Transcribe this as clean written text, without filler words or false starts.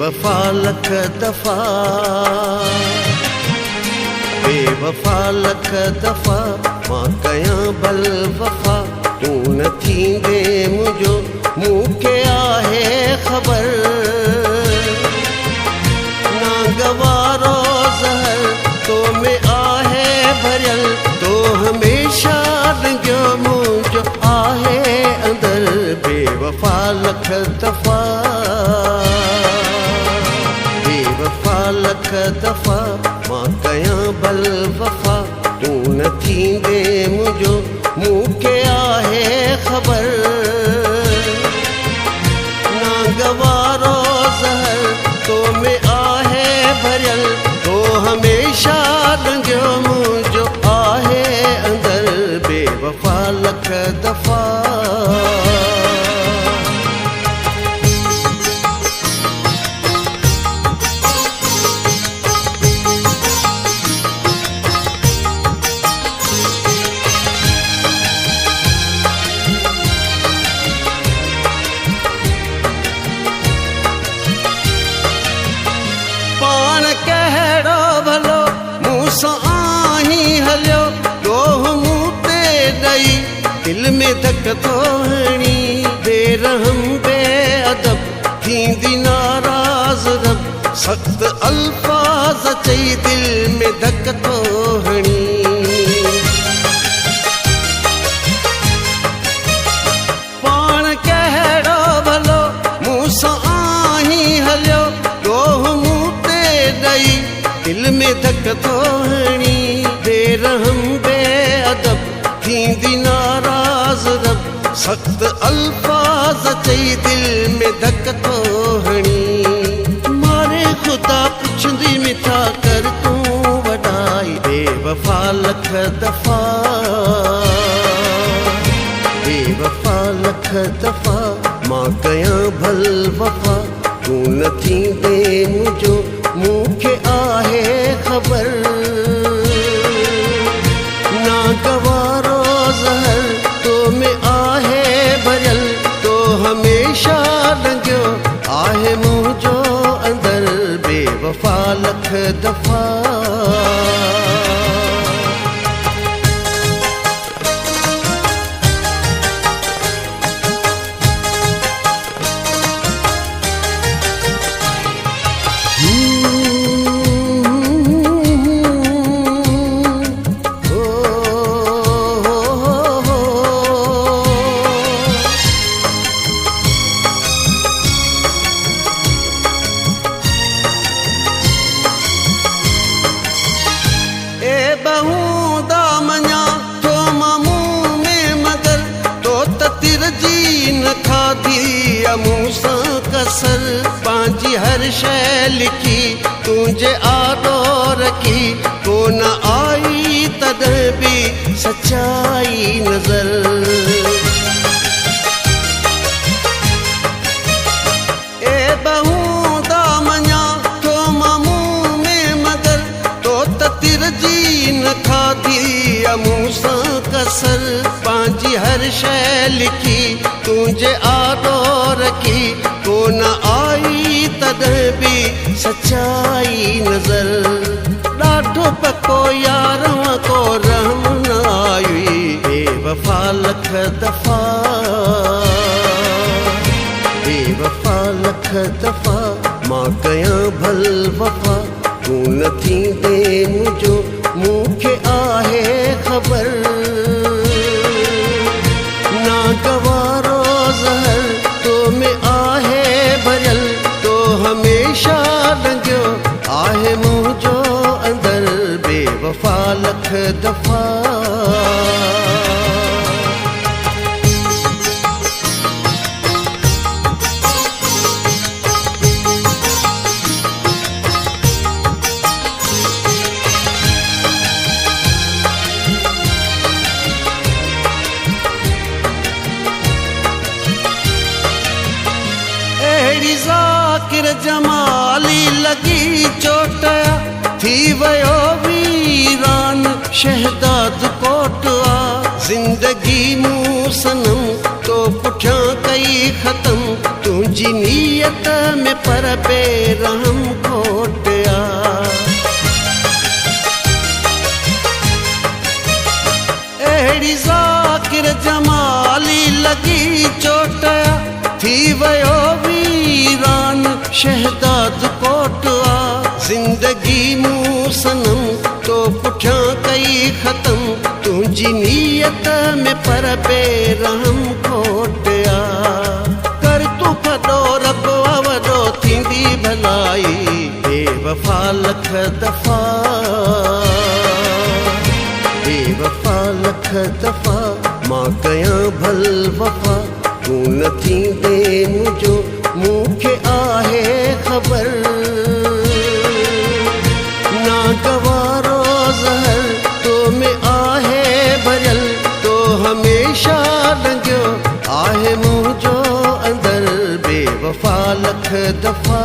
बेवफा लख दफ़ा, बेवफा लख दफ़ा मां कयां भल वफ़ा, तूं न थींदे मुंहिंजो मूंखे आहे ख़बर। नागवारो ज़हर तो में आहे भरियल, तो हमेशा रंगियो मुंहिंजो आहे अंदर। बेवफा लख दफ़ा, बेवफा लख दफ़ा मां कयां भल वफ़ा, तूं न थींदे मुंहिंजो मूंखे आहे ख़बर। नागवारो ज़हर तो में आहे भरियल, तो हमेशा रंगियो मुंहिंजो आहे अंदर। बेवफा लख दफ़ा, पाण कहिड़ो भलो मूं सां आहीं हलियो, ॾोह मूं ते ॾेई दिलि में धक थो हणी। बेरहम बेअदब थींदी नाराज़ रब, सख़्त अल्फाज़ चई दिलि में धक थो हणी। पाण कहिड़ो भलो मूं सां आहीं हलियो, ॾोह मूं ते ॾेई दिलि में धक थो हणी। बेरहम बेअदब थींदी नाराज़ रब, सख़्त अल्फाज़ चई दिलि में धक थो हणी। मारे ख़ुदा पुछंदी में छा कर तूं वॾाई। बेवफा लख दफ़ा, बेवफा लख दफ़ा मां कयां भल वफ़ा, तूं न थींदे मुंहिंजो मूंखे आहे ख़बर। नागवारो ज़हर तो में आहे भरियल, तो हमेशा रंगियो आहे मुंहिंजो अंदर। बेवफा लख दफ़ा, मूं सां कसर पंहिंजी हर शइ लिखी तुंहिंजे आॾो रखी, कोन आई तॾहिं बि सचाई नज़र। ए बहू दामञा तो मां मुंहुं में मगर, तो त तिर जी न खाधी मूं सां कसर पंहिंजी हर शइ लिखी तुंहिंजे आॾो रखी, कोन आई तॾहिं बि सचाई नज़र। ॾाढो पको यार को रहम न आई। बेवफा लख दफ़ा, बेवफा लख दफ़ा मां कयां भल वफ़ा, तूं न थींदे मुंहिंजो मूंखे आहे ख़बर। नागवारो ज़हर तो में आहे भरियल, तो हमेशा रंगियो आहे मुंहिंजो अंदर। बेवफा लख दफ़ा, ज़ाकिर जमाली लगी चोट थी वयो वीरान शहदाद कोट आ। ज़िंदगी मूं सनम तो पुठियां कई ख़तम, तुंहिंजी नीयत नीयत में पर बेरहम खोटिया अहिड़ी ज़ाकिर जमाली लॻी चोटिया थी वियो वीरान शहदाद कोट आ ज़िंदगी मूं सनम तो पुठियां कई ख़त्म तुंहिंजी नीयत में पर बेरहम खोटिया कर तूं फॾो रब वॾो थींदी भलाई बेवफ़ा लख दफ़ा बेवफ़ा लख दफ़ा मां कयां भल वफ़ा तूं न थींदे मुंहिंजो मूंखे आहे ख़बर नागवारो ज़हर तो में आहे भरियल तो हमेशा लॻियो आहे मुंहिंजो अंदर बेवफ़ा लख दफ़ा